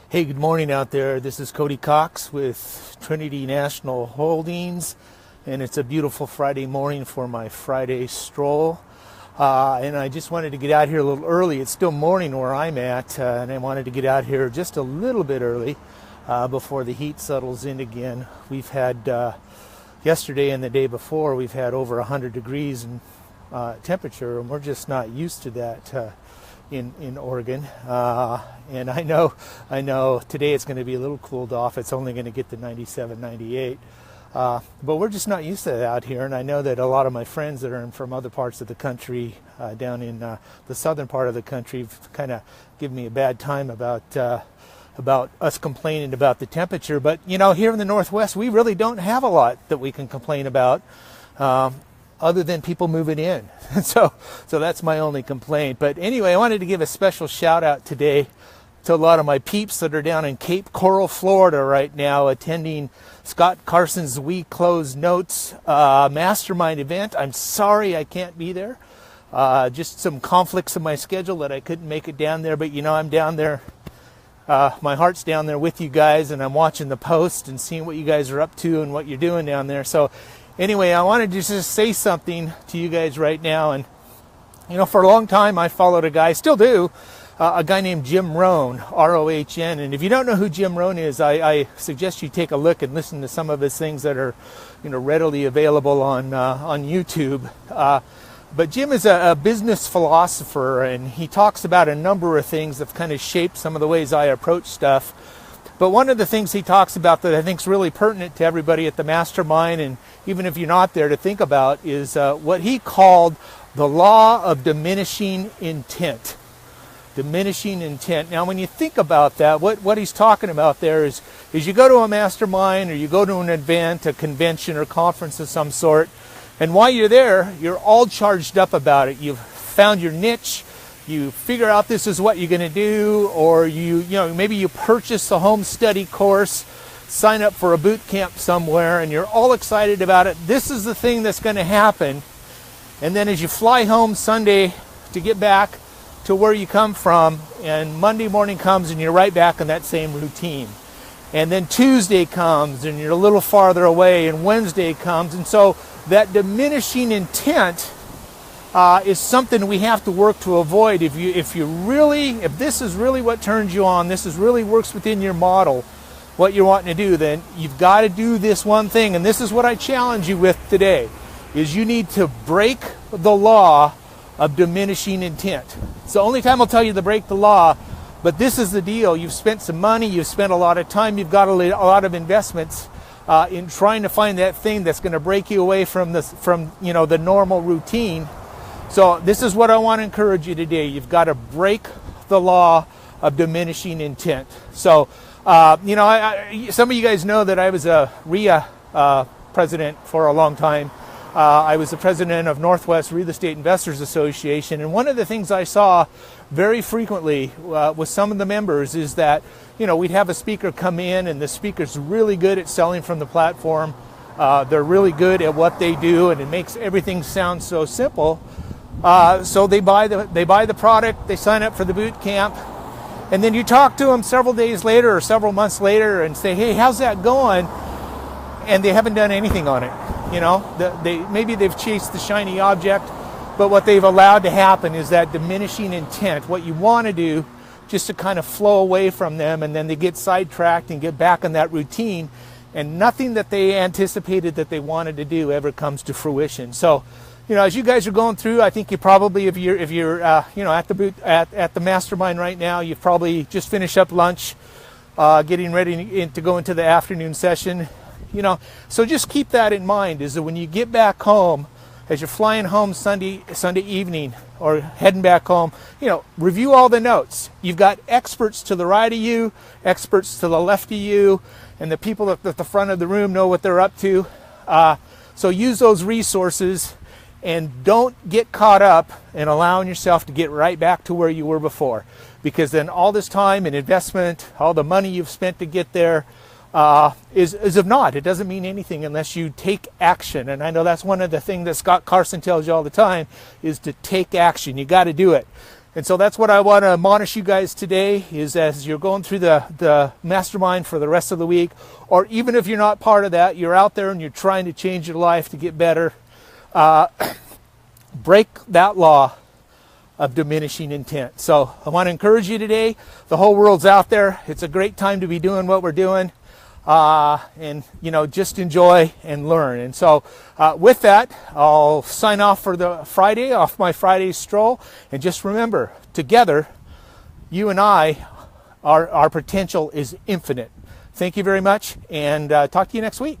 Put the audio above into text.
Hey, good morning out there. This is Cody Cox with Trinity National Holdings, and it's a beautiful Friday morning for my Friday stroll. And I just wanted to get out here a little early. It's still morning where I'm at, and I wanted to get out here just a little bit early before the heat settles in again. We've had, yesterday and the day before, we've had over 100 degrees in temperature, and we're just not used to that in Oregon. And I know today it's going to be a little cooled off. It's only going to get to 97, 98. But we're just not used to that out here. And I know that a lot of my friends that are from other parts of the country, down in the southern part of the country, kind of give me a bad time about us complaining about the temperature. But, you know, here in the Northwest, we really don't have a lot that we can complain about. Other than people moving in. So that's my only complaint. But anyway, I wanted to give a special shout out today to a lot of my peeps that are down in Cape Coral, Florida right now attending Scott Carson's We Close Notes Mastermind event. I'm sorry I can't be there. Just some conflicts in my schedule that I couldn't make it down there. But you know, I'm down there. My heart's down there with you guys, and I'm watching the post and seeing what you guys are up to and what you're doing down there. So anyway, I wanted to just say something to you guys right now. And, you know, for a long time, I followed a guy, still do, a guy named Jim Rohn, R-O-H-N. And if you don't know who Jim Rohn is, I suggest you take a look and listen to some of his things that are, you know, readily available on YouTube. But Jim is a business philosopher, and he talks about a number of things that kind of shaped some of the ways I approach stuff. But one of the things he talks about that I think is really pertinent to everybody at the Mastermind, and even if you're not there to think about, is what he called the Law of Diminishing Intent. Diminishing intent. Now, when you think about that, what he's talking about there is you go to a mastermind or you go to an event, a convention or conference of some sort, and while you're there, you're all charged up about it. You've found your niche. You figure out this is what you're going to do, or you know, maybe you purchase a home study course, sign up for a boot camp somewhere, and you're all excited about it. This is the thing that's going to happen. And then as you fly home Sunday to get back to where you come from, and Monday morning comes and you're right back in that same routine. And then Tuesday comes and you're a little farther away, and Wednesday comes. And so that diminishing intent is something we have to work to avoid. If this is really what turns you on, this is really works within your model, what you're wanting to do, then you've got to do this one thing. And this is what I challenge you with today, is you need to break the law of diminishing intent. It's the only time I'll tell you to break the law, but this is the deal. You've spent some money, you've spent a lot of time, you've got a lot of investments in trying to find that thing that's going to break you away from the normal routine. So this is what I want to encourage you today. You've got to break the law of diminishing intent. So, some of you guys know that I was a RIA president for a long time. I was the president of Northwest Real Estate Investors Association. And one of the things I saw very frequently with some of the members is that, you know, we'd have a speaker come in, and the speaker's really good at selling from the platform. They're really good at what they do, and it makes everything sound so simple. So they buy the product, they sign up for the boot camp, and then you talk to them several days later or several months later and say, hey, how's that going? And they haven't done anything on it. You know, maybe they've chased the shiny object, but what they've allowed to happen is that diminishing intent, what you want to do, just to kind of flow away from them, and then they get sidetracked and get back in that routine, and nothing that they anticipated that they wanted to do ever comes to fruition. So, you know, as you guys are going through, I think you probably, if you're at the Mastermind right now, you've probably just finished up lunch, getting ready to go into the afternoon session. You know, so just keep that in mind, is that when you get back home, as you're flying home Sunday evening or heading back home, you know, review all the notes. You've got experts to the right of you, experts to the left of you, and the people at the front of the room know what they're up to. So use those resources, and don't get caught up in allowing yourself to get right back to where you were before, because then all this time and investment, all the money you've spent to get there, is of naught. It doesn't mean anything unless you take action. And I know that's one of the things that Scott Carson tells you all the time, is to take action. You got to do it. And so that's what I want to admonish you guys today, is as you're going through the mastermind for the rest of the week, or even if you're not part of that, you're out there and you're trying to change your life to get better, break that law of diminishing intent. So I want to encourage you today. The whole world's out there. It's a great time to be doing what we're doing. And, you know, just enjoy and learn. And so with that, I'll sign off for the Friday, off my Friday stroll. And just remember, together, you and I, our potential is infinite. Thank you very much, and talk to you next week.